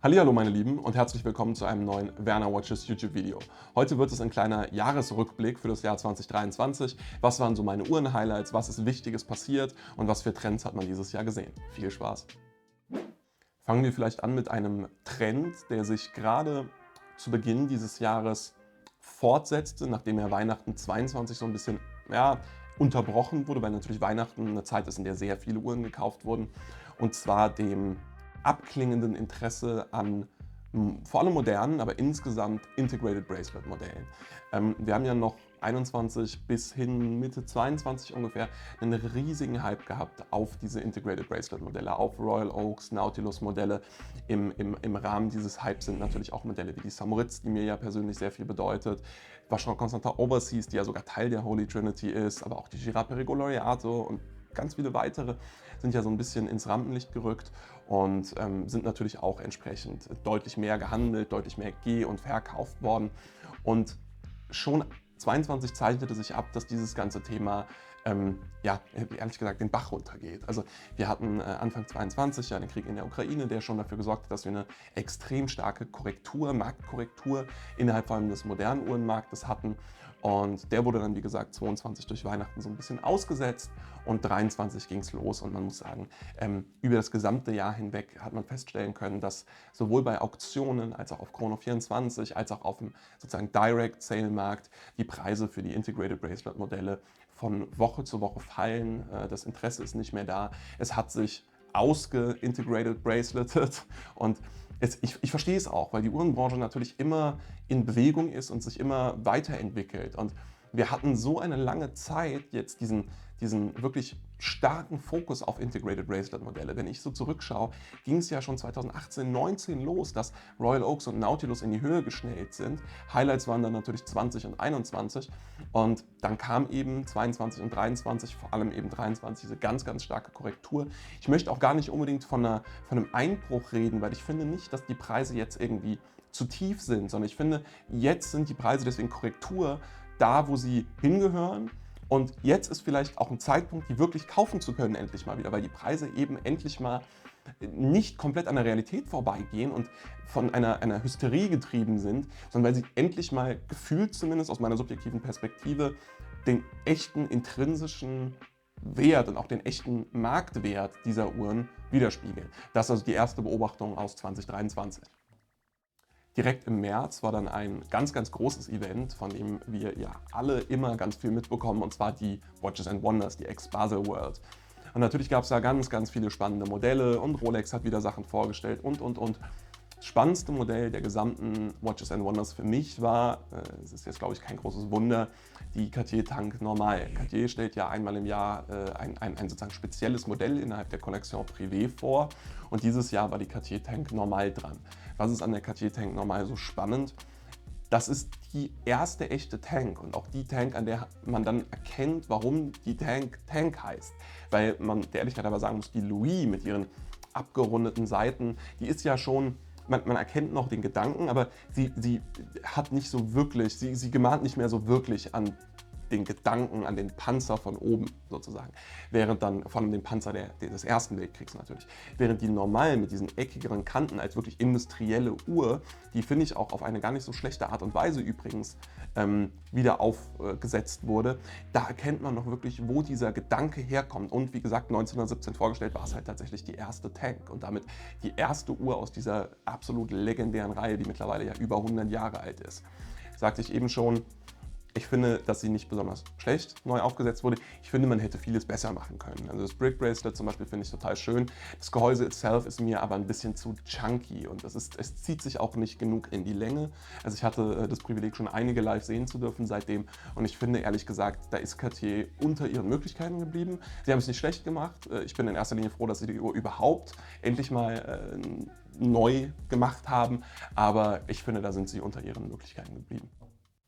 Hallihallo meine Lieben und herzlich willkommen zu einem neuen Werner Watches YouTube-Video. Heute wird es ein kleiner Jahresrückblick für das Jahr 2023. Was waren so meine Uhren-Highlights, was ist Wichtiges passiert und was für Trends hat man dieses Jahr gesehen? Viel Spaß! Fangen wir vielleicht an mit einem Trend, der sich gerade zu Beginn dieses Jahres fortsetzte, nachdem er Weihnachten 22 so ein bisschen unterbrochen wurde, weil natürlich Weihnachten eine Zeit ist, in der sehr viele Uhren gekauft wurden, und zwar dem abklingenden Interesse an vor allem modernen, aber insgesamt Integrated Bracelet Modellen. Wir haben ja noch 21 bis hin Mitte 22 ungefähr einen riesigen Hype gehabt auf diese Integrated Bracelet Modelle, auf Royal Oaks, Nautilus Modelle. Im Rahmen dieses Hypes sind natürlich auch Modelle wie die Samoritz, die mir ja persönlich sehr viel bedeutet, Vacheron Constantin Overseas, die ja sogar Teil der Holy Trinity ist, aber auch die Girard-Perregaux Laureato und ganz viele weitere sind ja so ein bisschen ins Rampenlicht gerückt und sind natürlich auch entsprechend deutlich mehr gehandelt, deutlich mehr und verkauft worden. Und schon 22 zeichnete sich ab, dass dieses ganze Thema ehrlich gesagt den Bach runtergeht. Also wir hatten Anfang 22 ja den Krieg in der Ukraine, der schon dafür gesorgt hat, dass wir eine extrem starke Marktkorrektur innerhalb vor allem des modernen Uhrenmarktes hatten. Und der wurde dann, wie gesagt, 22 durch Weihnachten so ein bisschen ausgesetzt und 23 ging es los. Und man muss sagen, über das gesamte Jahr hinweg hat man feststellen können, dass sowohl bei Auktionen als auch auf Chrono24 als auch auf dem sozusagen Direct-Sale-Markt die Preise für die Integrated Bracelet Modelle von Woche zu Woche fallen. Das Interesse ist nicht mehr da. Es hat sich ausgeintegrated braceleted und ich verstehe es auch, weil die Uhrenbranche natürlich immer in Bewegung ist und sich immer weiterentwickelt. Und wir hatten so eine lange Zeit jetzt diesen wirklich starken Fokus auf Integrated Bracelet Modelle. Wenn ich so zurückschaue, ging es ja schon 2018, 19 los, dass Royal Oaks und Nautilus in die Höhe geschnellt sind. Highlights waren dann natürlich 20 und 21 und dann kam eben 22 und 23, vor allem eben 23, diese ganz, ganz starke Korrektur. Ich möchte auch gar nicht unbedingt von einem Einbruch reden, weil ich finde nicht, dass die Preise jetzt irgendwie zu tief sind, sondern ich finde, jetzt sind die Preise deswegen Korrektur da, wo sie hingehören. Und jetzt ist vielleicht auch ein Zeitpunkt, die wirklich kaufen zu können, endlich mal wieder, weil die Preise eben endlich mal nicht komplett an der Realität vorbeigehen und von einer Hysterie getrieben sind, sondern weil sie endlich mal gefühlt, zumindest aus meiner subjektiven Perspektive, den echten intrinsischen Wert und auch den echten Marktwert dieser Uhren widerspiegeln. Das ist also die erste Beobachtung aus 2023. Direkt im März war dann ein ganz, ganz großes Event, von dem wir ja alle immer ganz viel mitbekommen, und zwar die Watches and Wonders, die Ex-Basel World. Und natürlich gab es da ganz, ganz viele spannende Modelle und Rolex hat wieder Sachen vorgestellt und. Das spannendste Modell der gesamten Watches and Wonders für mich war, es ist jetzt glaube ich kein großes Wunder, die Cartier Tank Normal. Cartier stellt ja einmal im Jahr ein sozusagen spezielles Modell innerhalb der Collection Privé vor und dieses Jahr war die Cartier Tank Normal dran. Was ist an der Cartier Tank Normal so spannend? Das ist die erste echte Tank und auch die Tank, an der man dann erkennt, warum die Tank heißt. Weil man der Ehrlichkeit aber sagen muss, die Louis mit ihren abgerundeten Seiten, die ist ja schon, man erkennt noch den Gedanken, aber sie hat nicht so wirklich, sie gemahnt nicht mehr so wirklich an den Gedanken, an den Panzer von oben sozusagen. Während dann, vor allem den Panzer des Ersten Weltkriegs natürlich, während die Normal mit diesen eckigeren Kanten als wirklich industrielle Uhr, die finde ich auch auf eine gar nicht so schlechte Art und Weise übrigens wieder aufgesetzt wurde, da erkennt man noch wirklich, wo dieser Gedanke herkommt. Und wie gesagt, 1917 vorgestellt war es halt tatsächlich die erste Tank und damit die erste Uhr aus dieser absolut legendären Reihe, die mittlerweile ja über 100 Jahre alt ist. Sagte ich eben schon, ich finde, dass sie nicht besonders schlecht neu aufgesetzt wurde. Ich finde, man hätte vieles besser machen können. Also das Brick Bracelet zum Beispiel finde ich total schön. Das Gehäuse itself ist mir aber ein bisschen zu chunky und es zieht sich auch nicht genug in die Länge. Also ich hatte das Privileg, schon einige live sehen zu dürfen seitdem und ich finde ehrlich gesagt, da ist Cartier unter ihren Möglichkeiten geblieben. Sie haben es nicht schlecht gemacht. Ich bin in erster Linie froh, dass sie die Uhr überhaupt endlich mal neu gemacht haben, aber ich finde, da sind sie unter ihren Möglichkeiten geblieben.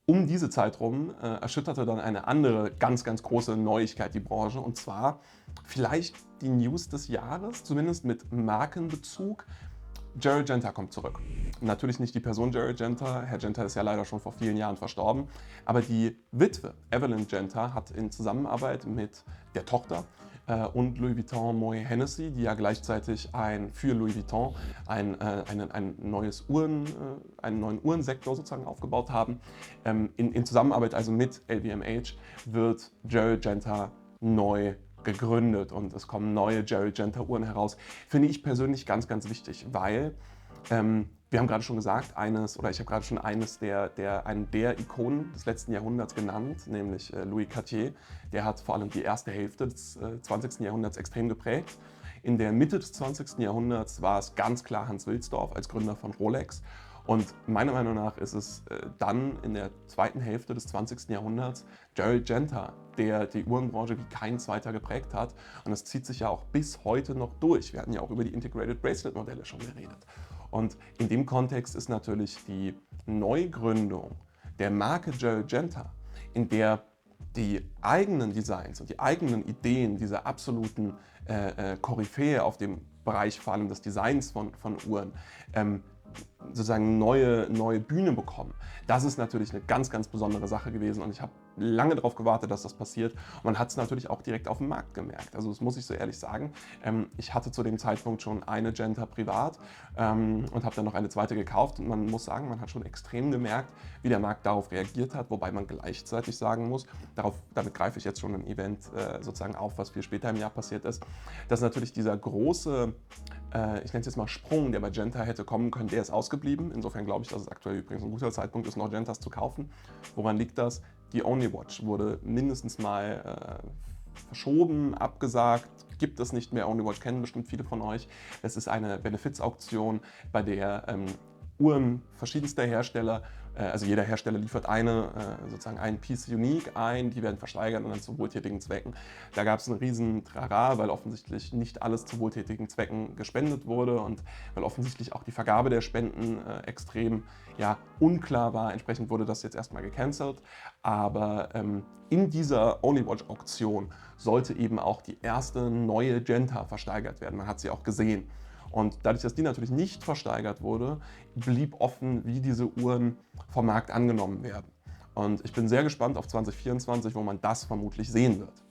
Um diese Zeit rum erschütterte dann eine andere ganz, ganz große Neuigkeit die Branche, und zwar vielleicht die News des Jahres, zumindest mit Markenbezug. Gerald Genta kommt zurück. Natürlich nicht die Person Gerald Genta, Herr Genta ist ja leider schon vor vielen Jahren verstorben, aber die Witwe Evelyn Genta hat in Zusammenarbeit mit der Tochter und Louis Vuitton Moet Hennessy, die ja gleichzeitig für Louis Vuitton einen neuen Uhrensektor sozusagen aufgebaut haben. In Zusammenarbeit also mit LVMH wird Gerald Genta neu gegründet und es kommen neue Gerald Genta Uhren heraus. Finde ich persönlich ganz, ganz wichtig, weil wir haben gerade schon gesagt, ich habe gerade schon einen der Ikonen des letzten Jahrhunderts genannt, nämlich Louis Cartier. Der hat vor allem die erste Hälfte des 20. Jahrhunderts extrem geprägt. In der Mitte des 20. Jahrhunderts war es ganz klar Hans Wilsdorf als Gründer von Rolex. Und meiner Meinung nach ist es dann in der zweiten Hälfte des 20. Jahrhunderts Gerald Genta, der die Uhrenbranche wie kein zweiter geprägt hat. Und das zieht sich ja auch bis heute noch durch. Wir hatten ja auch über die Integrated Bracelet Modelle schon geredet. Und in dem Kontext ist natürlich die Neugründung der Marke Gerald Genta, in der die eigenen Designs und die eigenen Ideen dieser absoluten Koryphäe auf dem Bereich vor allem des Designs von Uhren sozusagen neue Bühne bekommen. Das ist natürlich eine ganz, ganz besondere Sache gewesen und ich habe lange darauf gewartet, dass das passiert. Und man hat es natürlich auch direkt auf dem Markt gemerkt. Also das muss ich so ehrlich sagen. Ich hatte zu dem Zeitpunkt schon eine Genta privat und habe dann noch eine zweite gekauft. Und man muss sagen, man hat schon extrem gemerkt, wie der Markt darauf reagiert hat. Wobei man gleichzeitig sagen muss, damit greife ich jetzt schon ein Event sozusagen auf, was viel später im Jahr passiert ist, dass natürlich dieser große, ich nenne es jetzt mal Sprung, der bei Genta hätte kommen können, der ist ausgeblieben. Insofern glaube ich, dass es aktuell übrigens ein guter Zeitpunkt ist, noch Gentas zu kaufen. Woran liegt das? Die Only Watch wurde mindestens mal verschoben, abgesagt, gibt es nicht mehr. Only Watch kennen bestimmt viele von euch. Es ist eine Benefiz-Auktion, bei der Uhren verschiedenster Hersteller, also jeder Hersteller liefert sozusagen ein Piece Unique ein, die werden versteigert und dann zu wohltätigen Zwecken. Da gab es einen riesen Trara, weil offensichtlich nicht alles zu wohltätigen Zwecken gespendet wurde und weil offensichtlich auch die Vergabe der Spenden extrem unklar war. Entsprechend wurde das jetzt erstmal gecancelt. Aber in dieser Only Watch Auktion sollte eben auch die erste neue Genta versteigert werden. Man hat sie auch gesehen. Und dadurch, dass die natürlich nicht versteigert wurde, blieb offen, wie diese Uhren vom Markt angenommen werden. Und ich bin sehr gespannt auf 2024, wo man das vermutlich sehen wird.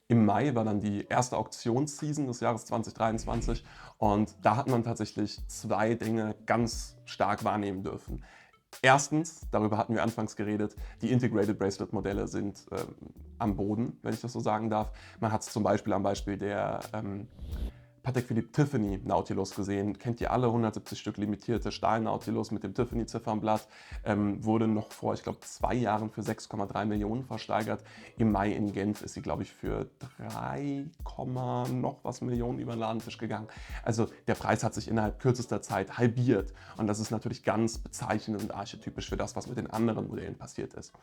Im Mai war dann die erste Auktionsseason des Jahres 2023 und da hat man tatsächlich zwei Dinge ganz stark wahrnehmen dürfen. Erstens, darüber hatten wir anfangs geredet, die Integrated Bracelet Modelle sind am Boden, wenn ich das so sagen darf. Man hat es zum Beispiel am Beispiel der Patek Philippe Tiffany Nautilus gesehen. Kennt ihr alle, 170 Stück limitierte Stahl-Nautilus mit dem Tiffany-Ziffernblatt. Wurde noch vor, ich glaube, 2 Jahren für 6,3 Millionen versteigert. Im Mai in Genf ist sie, glaube ich, für 3, noch was Millionen über den Ladentisch gegangen. Also der Preis hat sich innerhalb kürzester Zeit halbiert. Und das ist natürlich ganz bezeichnend und archetypisch für das, was mit den anderen Modellen passiert ist.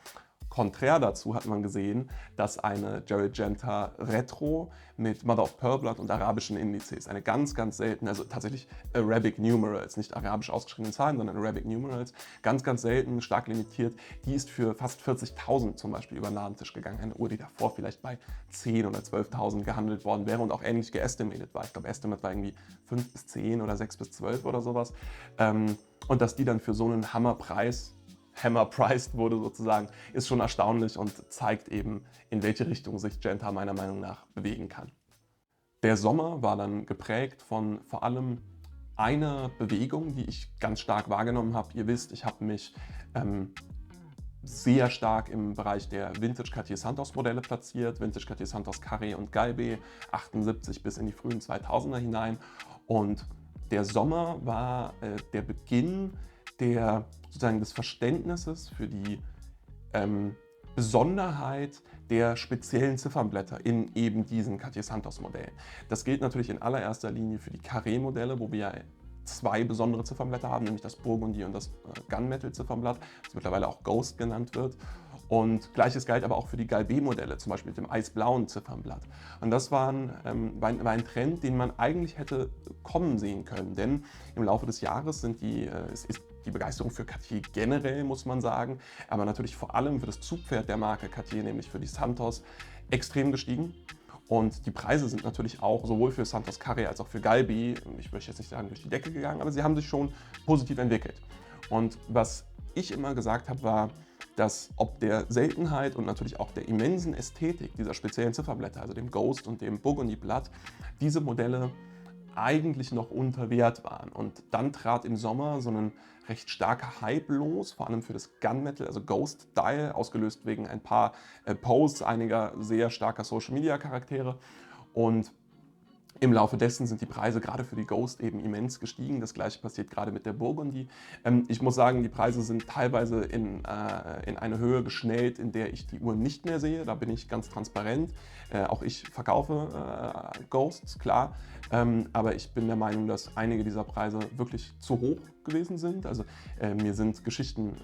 Konträr dazu hat man gesehen, dass eine Gerald Genta Retro mit Mother of Pearl Blood und arabischen Indizes, eine ganz, ganz selten, also tatsächlich Arabic Numerals, nicht arabisch ausgeschriebene Zahlen, sondern Arabic Numerals, ganz, ganz selten, stark limitiert, die ist für fast 40.000 zum Beispiel über den Ladentisch gegangen. Eine Uhr, die davor vielleicht bei 10.000 oder 12.000 gehandelt worden wäre und auch ähnlich geestimated war. Ich glaube, Estimate war irgendwie 5 bis 10 oder 6 bis 12 oder sowas. Und dass die dann für so einen Hammer-priced wurde sozusagen, ist schon erstaunlich und zeigt eben, in welche Richtung sich Genta meiner Meinung nach bewegen kann. Der Sommer war dann geprägt von vor allem einer Bewegung, die ich ganz stark wahrgenommen habe. Ihr wisst, ich habe mich sehr stark im Bereich der Vintage Cartier Santos Modelle platziert, Vintage Cartier Santos Carré und Galbe, 78 bis in die frühen 2000er hinein. Und der Sommer war der Beginn des Verständnisses für die Besonderheit der speziellen Ziffernblätter in eben diesen Cartier Santos Modellen. Das gilt natürlich in allererster Linie für die Carré-Modelle, wo wir ja 2 besondere Ziffernblätter haben, nämlich das Burgundy und das Gunmetal-Ziffernblatt, das mittlerweile auch Ghost genannt wird. Und Gleiches galt aber auch für die Galbe-Modelle, zum Beispiel mit dem eisblauen Ziffernblatt. Und das war ein Trend, den man eigentlich hätte kommen sehen können, denn im Laufe des Jahres ist die Begeisterung für Cartier generell, muss man sagen, aber natürlich vor allem für das Zugpferd der Marke Cartier, nämlich für die Santos, extrem gestiegen. Und die Preise sind natürlich auch sowohl für Santos Carré als auch für Galbe, ich möchte jetzt nicht sagen durch die Decke gegangen, aber sie haben sich schon positiv entwickelt. Und was ich immer gesagt habe, war, dass ob der Seltenheit und natürlich auch der immensen Ästhetik dieser speziellen Zifferblätter, also dem Ghost und dem Burgundy-Blatt, diese Modelle eigentlich noch unter Wert waren. Und dann trat im Sommer so ein recht starker Hype los, vor allem für das Gunmetal, also Ghost Style, ausgelöst wegen ein paar Posts einiger sehr starker Social-Media-Charaktere. Und im Laufe dessen sind die Preise gerade für die Ghost eben immens gestiegen. Das gleiche passiert gerade mit der Burgundy. Ich muss sagen, die Preise sind teilweise in eine Höhe geschnellt, in der ich die Uhr nicht mehr sehe. Da bin ich ganz transparent. Auch ich verkaufe Ghosts, klar. Aber ich bin der Meinung, dass einige dieser Preise wirklich zu hoch gewesen sind. Also mir sind Geschichten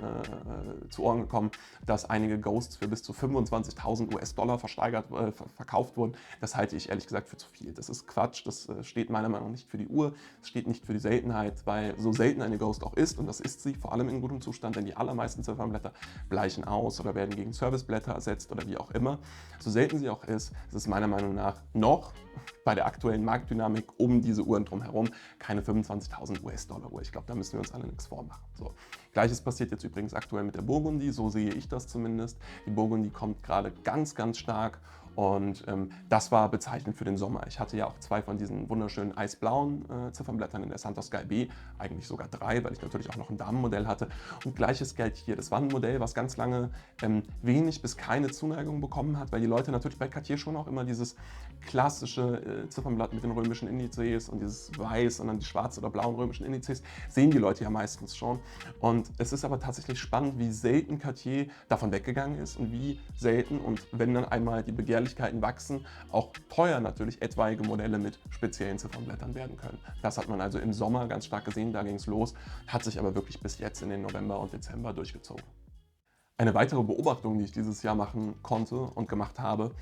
zu Ohren gekommen, dass einige Ghosts für bis zu 25.000 US-Dollar verkauft wurden. Das halte ich ehrlich gesagt für zu viel. Das ist Quatsch, das steht meiner Meinung nach nicht für die Uhr, es steht nicht für die Seltenheit, weil so selten eine Ghost auch ist, und das ist sie, vor allem in gutem Zustand, denn die allermeisten Ziffernblätter bleichen aus oder werden gegen Serviceblätter ersetzt oder wie auch immer. So selten sie auch ist, ist es meiner Meinung nach noch bei der aktuellen Marktdynamik um diese Uhren drumherum keine 25.000 US-Dollar Uhr. Ich glaube, da müssen wir uns alle nichts vormachen. So. Gleiches passiert jetzt übrigens aktuell mit der Burgundy, so sehe ich das zumindest. Die Burgundy kommt gerade ganz, ganz stark. Und das war bezeichnend für den Sommer. Ich hatte ja auch 2 von diesen wunderschönen eisblauen Ziffernblättern in der Santos Sky B, eigentlich sogar 3, weil ich natürlich auch noch ein Damenmodell hatte. Und gleiches Geld hier. Das war ein Modell, was ganz lange wenig bis keine Zuneigung bekommen hat, weil die Leute natürlich bei Cartier schon auch immer dieses klassische Ziffernblatt mit den römischen Indizes und dieses weiß und dann die schwarzen oder blauen römischen Indizes sehen die Leute ja meistens schon. Und es ist aber tatsächlich spannend, wie selten Cartier davon weggegangen ist und wie selten, und wenn dann einmal die Begehrlichkeiten wachsen, auch teuer natürlich etwaige Modelle mit speziellen Ziffernblättern werden können. Das hat man also im Sommer ganz stark gesehen, da ging es los, hat sich aber wirklich bis jetzt in den November und Dezember durchgezogen. Eine weitere Beobachtung, die ich dieses Jahr machen konnte und gemacht habe,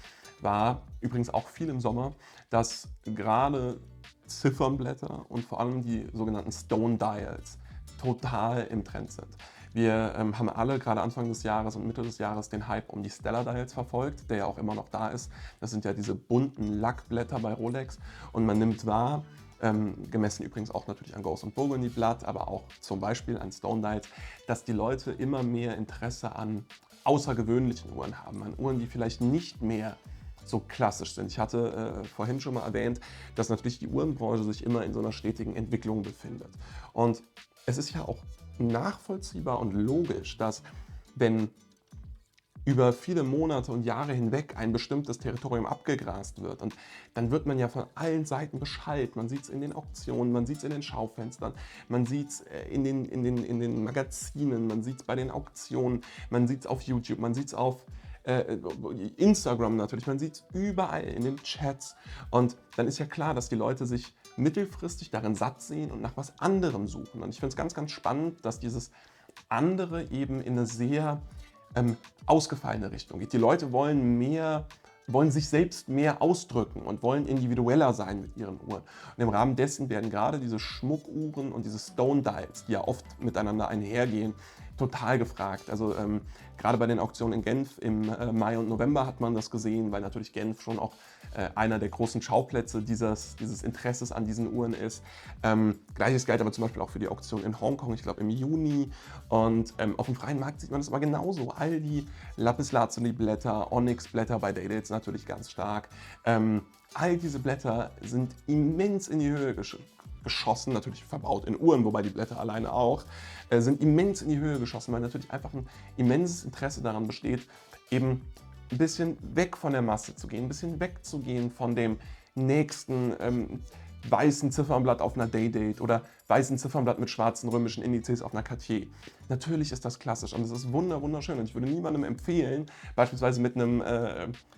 war übrigens auch viel im Sommer, dass gerade Ziffernblätter und vor allem die sogenannten Stone Dials total im Trend sind. Wir haben alle gerade Anfang des Jahres und Mitte des Jahres den Hype um die Stellar Dials verfolgt, der ja auch immer noch da ist. Das sind ja diese bunten Lackblätter bei Rolex, und man nimmt wahr, gemessen übrigens auch natürlich an Ghost und Burgundy Blatt, aber auch zum Beispiel an Stone Dials, dass die Leute immer mehr Interesse an außergewöhnlichen Uhren haben, an Uhren, die vielleicht nicht mehr so klassisch sind. Ich hatte vorhin schon mal erwähnt, dass natürlich die Uhrenbranche sich immer in so einer stetigen Entwicklung befindet. Und es ist ja auch nachvollziehbar und logisch, dass wenn über viele Monate und Jahre hinweg ein bestimmtes Territorium abgegrast wird, und dann wird man ja von allen Seiten beschallt. Man sieht es in den Auktionen, man sieht es in den Schaufenstern, man sieht es in den Magazinen, man sieht es bei den Auktionen, man sieht es auf YouTube, man sieht es auf Instagram natürlich, man sieht es überall in den Chats, und dann ist ja klar, dass die Leute sich mittelfristig darin satt sehen und nach was anderem suchen. Und ich finde es ganz, ganz spannend, dass dieses andere eben in eine sehr ausgefallene Richtung geht. Die Leute wollen sich selbst mehr ausdrücken und wollen individueller sein mit ihren Uhren. Und im Rahmen dessen werden gerade diese Schmuckuhren und diese Stone Dials, die ja oft miteinander einhergehen, total gefragt. Also gerade bei den Auktionen in Genf im Mai und November hat man das gesehen, weil natürlich Genf schon auch einer der großen Schauplätze dieses Interesses an diesen Uhren ist. Gleiches gilt aber zum Beispiel auch für die Auktion in Hongkong, ich glaube im Juni. Und auf dem freien Markt sieht man das aber genauso. All die Lapislazuli-Blätter, Onyx-Blätter, bei Day-Dates natürlich ganz stark. All diese Blätter sind immens in die Höhe geschossen, natürlich verbaut in Uhren, wobei die Blätter alleine auch, sind immens in die Höhe geschossen, weil natürlich einfach ein immenses Interesse daran besteht, eben ein bisschen weg von der Masse zu gehen, ein bisschen wegzugehen von dem nächsten weißen Ziffernblatt auf einer Day-Date oder weißen Ziffernblatt mit schwarzen römischen Indizes auf einer Cartier. Natürlich ist das klassisch und es ist wunderschön, und ich würde niemandem empfehlen, beispielsweise mit einem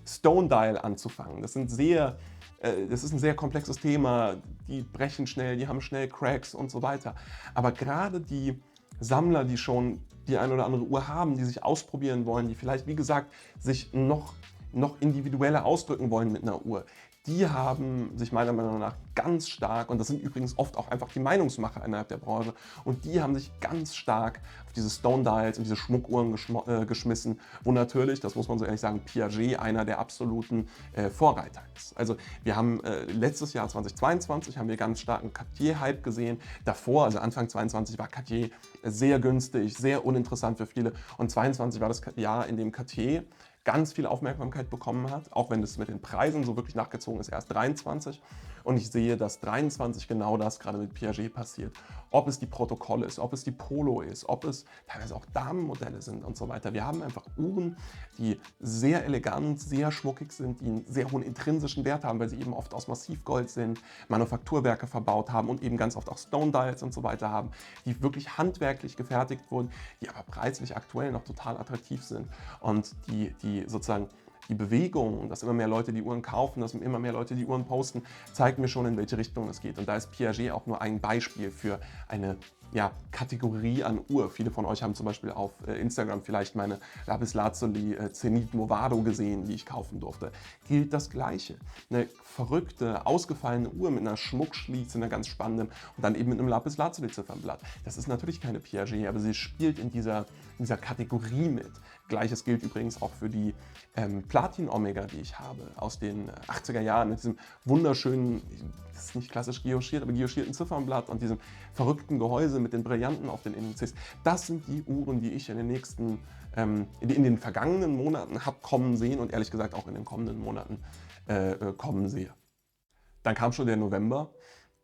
Stone Dial anzufangen. Das ist ein sehr komplexes Thema, die brechen schnell, die haben schnell Cracks und so weiter. Aber gerade die Sammler, die schon die eine oder andere Uhr haben, die sich ausprobieren wollen, die vielleicht, wie gesagt, sich noch individueller ausdrücken wollen mit einer Uhr, Die haben sich meiner Meinung nach ganz stark, und das sind übrigens oft auch einfach die Meinungsmacher innerhalb der Branche, und die haben sich ganz stark auf diese Stone Dials und diese Schmuckuhren geschmissen, wo natürlich, das muss man so ehrlich sagen, Piaget einer der absoluten Vorreiter ist. Also wir haben letztes Jahr 2022 haben wir ganz starken Cartier-Hype gesehen. Davor, also Anfang 2022, war Cartier sehr günstig, sehr uninteressant für viele, und 2022 war das Jahr, in dem Cartier ganz viel Aufmerksamkeit bekommen hat, auch wenn es mit den Preisen so wirklich nachgezogen ist, erst 23. Und ich sehe, dass 23 genau das gerade mit Piaget passiert. Ob es die Protokolle ist, ob es die Polo ist, ob es teilweise auch Damenmodelle sind und so weiter. Wir haben einfach Uhren, die sehr elegant, sehr schmuckig sind, die einen sehr hohen intrinsischen Wert haben, weil sie eben oft aus Massivgold sind, Manufakturwerke verbaut haben und eben ganz oft auch Stone Dials und so weiter haben, die wirklich handwerklich gefertigt wurden, die aber preislich aktuell noch total attraktiv sind und die sozusagen die Bewegung, dass immer mehr Leute die Uhren kaufen, dass immer mehr Leute die Uhren posten, zeigt mir schon, in welche Richtung es geht. Und da ist Piaget auch nur ein Beispiel für eine Kategorie an Uhr. Viele von euch haben zum Beispiel auf Instagram vielleicht meine Lapis Lazuli Zenit Movado gesehen, die ich kaufen durfte. Gilt das Gleiche. Eine verrückte, ausgefallene Uhr mit einer Schmuckschließe, einer ganz spannenden, und dann eben mit einem Lapis Lazuli Ziffernblatt. Das ist natürlich keine Piaget, aber sie spielt in dieser Kategorie mit. Gleiches gilt übrigens auch für die Platin Omega, die ich habe, aus den 80er Jahren, mit diesem wunderschönen, das ist nicht klassisch guillochiert, aber guillochierten Ziffernblatt und diesem verrückten Gehäuse mit den Brillanten auf den Indizes. Das sind die Uhren, die ich in den vergangenen Monaten habe kommen sehen und ehrlich gesagt auch in den kommenden Monaten kommen sehe. Dann kam schon der November,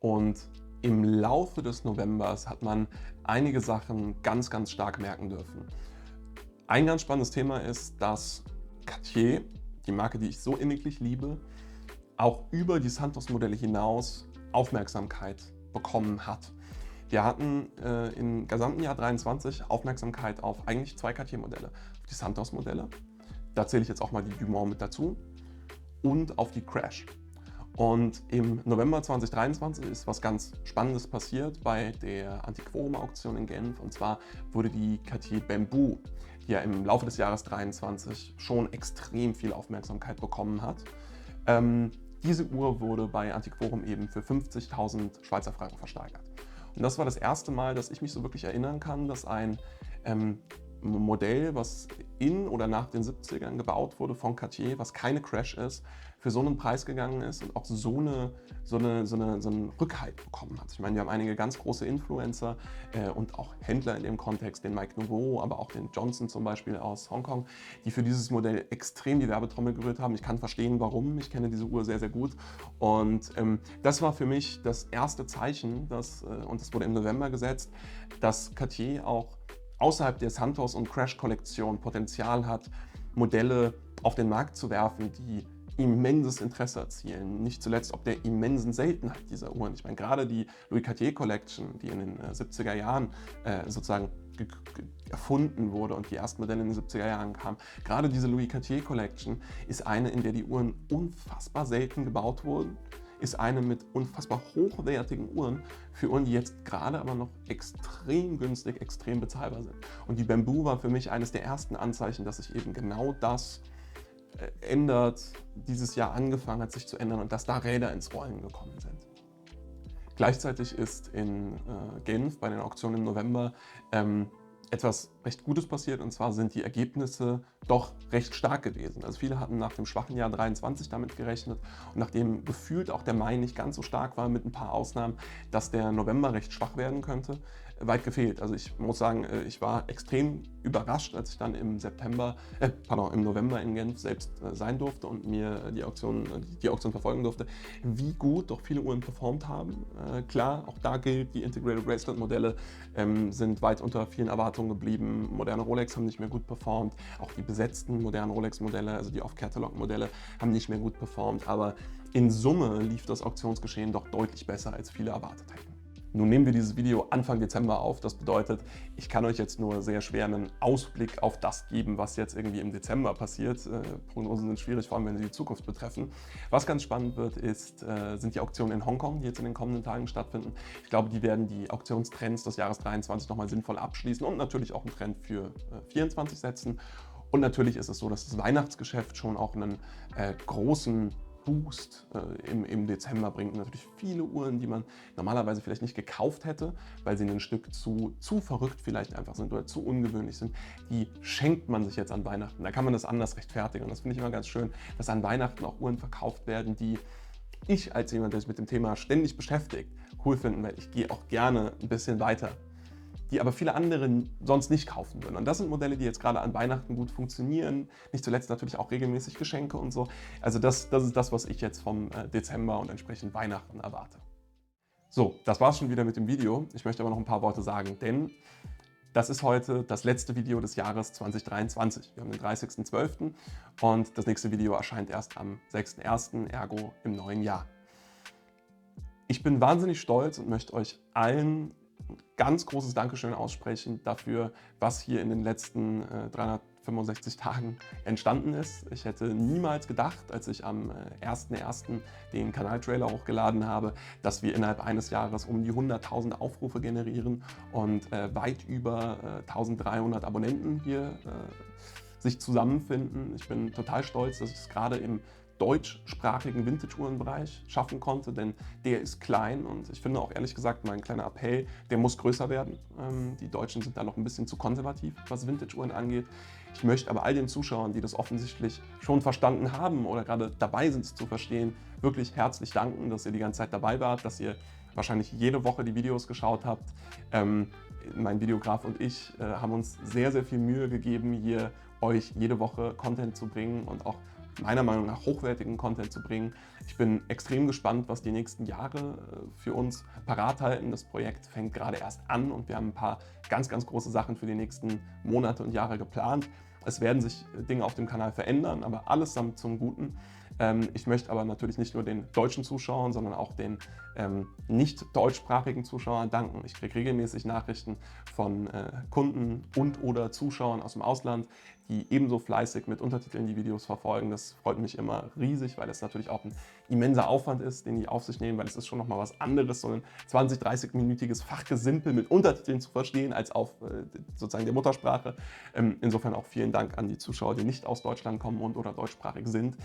und im Laufe des Novembers hat man einige Sachen ganz, ganz stark merken dürfen. Ein ganz spannendes Thema ist, dass Cartier, die Marke, die ich so inniglich liebe, auch über die Santos-Modelle hinaus Aufmerksamkeit bekommen hat. Wir hatten im gesamten Jahr 2023 Aufmerksamkeit auf eigentlich 2 Cartier-Modelle. Auf die Santos-Modelle, da zähle ich jetzt auch mal die Dumont mit dazu, und auf die Crash. Und im November 2023 ist was ganz Spannendes passiert bei der Antiquorum-Auktion in Genf. Und zwar wurde die Cartier Bamboo, die ja im Laufe des Jahres 2023 schon extrem viel Aufmerksamkeit bekommen hat, diese Uhr wurde bei Antiquorum eben für 50.000 Schweizer Franken versteigert. Und das war das erste Mal, dass ich mich so wirklich erinnern kann, dass ein Modell, was in oder nach den 70ern gebaut wurde von Cartier, was keine Crash ist, für so einen Preis gegangen ist und auch so einen Rückhalt bekommen hat. Ich meine, wir haben einige ganz große Influencer und auch Händler in dem Kontext, den Mike Nouveau, aber auch den Johnson zum Beispiel aus Hongkong, die für dieses Modell extrem die Werbetrommel gerührt haben. Ich kann verstehen, warum. Ich kenne diese Uhr sehr, sehr gut. Und das war für mich das erste Zeichen, und das wurde im November gesetzt, dass Cartier auch außerhalb der Santos- und Crash-Kollektion Potenzial hat, Modelle auf den Markt zu werfen, die immenses Interesse erzielen. Nicht zuletzt ob der immensen Seltenheit dieser Uhren. Ich meine, gerade die Louis Cartier Collection, die in den 70er Jahren sozusagen erfunden wurde und die ersten Modelle in den 70er Jahren kamen. Gerade diese Louis Cartier Collection ist eine, in der die Uhren unfassbar selten gebaut wurden, ist eine mit unfassbar hochwertigen Uhren für Uhren, die jetzt gerade aber noch extrem günstig, extrem bezahlbar sind. Und die Bamboo war für mich eines der ersten Anzeichen, dass sich eben genau das ändert, dieses Jahr angefangen hat, sich zu ändern und dass da Räder ins Rollen gekommen sind. Gleichzeitig ist in Genf bei den Auktionen im November etwas recht Gutes passiert, und zwar sind die Ergebnisse doch recht stark gewesen. Also viele hatten nach dem schwachen Jahr 2023 damit gerechnet, und nachdem gefühlt auch der Mai nicht ganz so stark war, mit ein paar Ausnahmen, dass der November recht schwach werden könnte, weit gefehlt. Also ich muss sagen, ich war extrem überrascht, als ich dann im November in Genf selbst sein durfte und mir die Auktion verfolgen durfte, wie gut doch viele Uhren performt haben. Klar, auch da gilt, die Integrated Bracelet Modelle sind weit unter vielen Erwartungen geblieben. Moderne Rolex haben nicht mehr gut performt. Auch die besetzten modernen Rolex-Modelle, also die Off-Catalog-Modelle, haben nicht mehr gut performt. Aber in Summe lief das Auktionsgeschehen doch deutlich besser, als viele erwartet hätten. Nun nehmen wir dieses Video Anfang Dezember auf. Das bedeutet, ich kann euch jetzt nur sehr schwer einen Ausblick auf das geben, was jetzt irgendwie im Dezember passiert. Prognosen sind schwierig, vor allem wenn sie die Zukunft betreffen. Was ganz spannend wird, sind die Auktionen in Hongkong, die jetzt in den kommenden Tagen stattfinden. Ich glaube, die werden die Auktionstrends des Jahres 2023 nochmal sinnvoll abschließen und natürlich auch einen Trend für 2024 setzen. Und natürlich ist es so, dass das Weihnachtsgeschäft schon auch einen großen Boost im Dezember bringt. Und natürlich viele Uhren, die man normalerweise vielleicht nicht gekauft hätte, weil sie ein Stück zu verrückt vielleicht einfach sind oder zu ungewöhnlich sind, die schenkt man sich jetzt an Weihnachten. Da kann man das anders rechtfertigen. Und das finde ich immer ganz schön, dass an Weihnachten auch Uhren verkauft werden, die ich als jemand, der sich mit dem Thema ständig beschäftigt, cool finden, weil ich gehe auch gerne ein bisschen weiter, die aber viele andere sonst nicht kaufen würden. Und das sind Modelle, die jetzt gerade an Weihnachten gut funktionieren. Nicht zuletzt natürlich auch regelmäßig Geschenke und so. Also das ist das, was ich jetzt vom Dezember und entsprechend Weihnachten erwarte. So, das war's schon wieder mit dem Video. Ich möchte aber noch ein paar Worte sagen, denn das ist heute das letzte Video des Jahres 2023. Wir haben den 30.12. und das nächste Video erscheint erst am 6.1., ergo im neuen Jahr. Ich bin wahnsinnig stolz und möchte euch allen ganz großes Dankeschön aussprechen dafür, was hier in den letzten 365 Tagen entstanden ist. Ich hätte niemals gedacht, als ich am 1.1. den Kanaltrailer hochgeladen habe, dass wir innerhalb eines Jahres um die 100.000 Aufrufe generieren und weit über 1.300 Abonnenten hier sich zusammenfinden. Ich bin total stolz, dass ich es gerade im deutschsprachigen Vintage-Uhrenbereich schaffen konnte, denn der ist klein und ich finde auch ehrlich gesagt, mein kleiner Appell, der muss größer werden. Die Deutschen sind da noch ein bisschen zu konservativ, was Vintage-Uhren angeht. Ich möchte aber all den Zuschauern, die das offensichtlich schon verstanden haben oder gerade dabei sind, es zu verstehen, wirklich herzlich danken, dass ihr die ganze Zeit dabei wart, dass ihr wahrscheinlich jede Woche die Videos geschaut habt. Mein Videograf und ich haben uns sehr, sehr viel Mühe gegeben, hier euch jede Woche Content zu bringen und auch meiner Meinung nach hochwertigen Content zu bringen. Ich bin extrem gespannt, was die nächsten Jahre für uns parat halten. Das Projekt fängt gerade erst an und wir haben ein paar ganz, ganz große Sachen für die nächsten Monate und Jahre geplant. Es werden sich Dinge auf dem Kanal verändern, aber allesamt zum Guten. Ich möchte aber natürlich nicht nur den deutschen Zuschauern, sondern auch den nicht deutschsprachigen Zuschauern danken. Ich kriege regelmäßig Nachrichten von Kunden und oder Zuschauern aus dem Ausland, die ebenso fleißig mit Untertiteln die Videos verfolgen. Das freut mich immer riesig, weil es natürlich auch ein immenser Aufwand ist, den die auf sich nehmen, weil es ist schon nochmal was anderes, so ein 20-, 30-minütiges Fachgesimpel mit Untertiteln zu verstehen, als auf sozusagen der Muttersprache. Insofern auch vielen Dank an die Zuschauer, die nicht aus Deutschland kommen und oder deutschsprachig sind.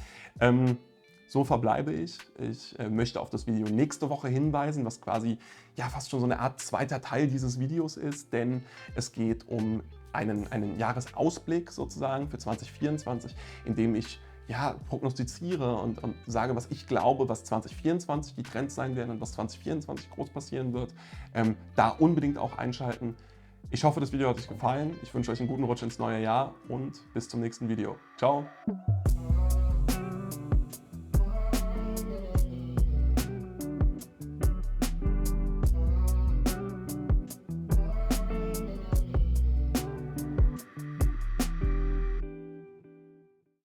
So verbleibe ich. Ich möchte auf das Video nächste Woche hinweisen, was quasi ja fast schon so eine Art zweiter Teil dieses Videos ist, denn es geht um einen Jahresausblick sozusagen für 2024, in dem ich ja, prognostiziere und sage, was ich glaube, was 2024 die Trends sein werden und was 2024 groß passieren wird. Da unbedingt auch einschalten. Ich hoffe, das Video hat euch gefallen. Ich wünsche euch einen guten Rutsch ins neue Jahr und bis zum nächsten Video. Ciao!